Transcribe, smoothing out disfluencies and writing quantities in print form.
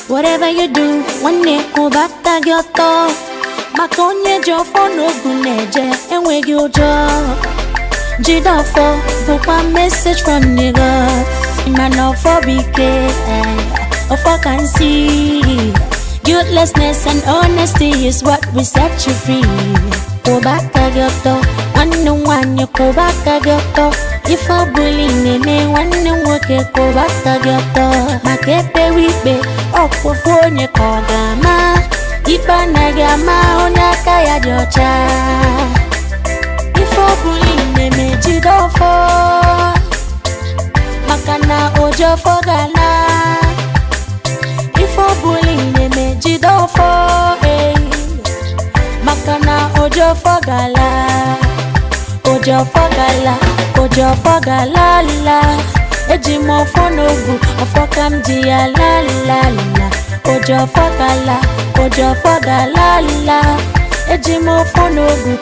Whatever you do, one day go back to your thought. Makonye jofo no guneje, and we go job. Jidofo, book one message from nigga. Man of for BK, of I can see. Guiltlessness and honesty is what we set you free. Go back to your thought, one you go back to your thought. If I bully me, one work it go back to your thought. Makepe wipe, up for phone you call gama. Ipa nagama onaka ya jocha. If I bully me, jidofo. Makana ojo for gala. If I bully me, jidofo. Makana ojo for gala. Ojo for gala la. Ejimo for no good, ofokam dia la la la. Ojo for gala la. Ejimo for no good,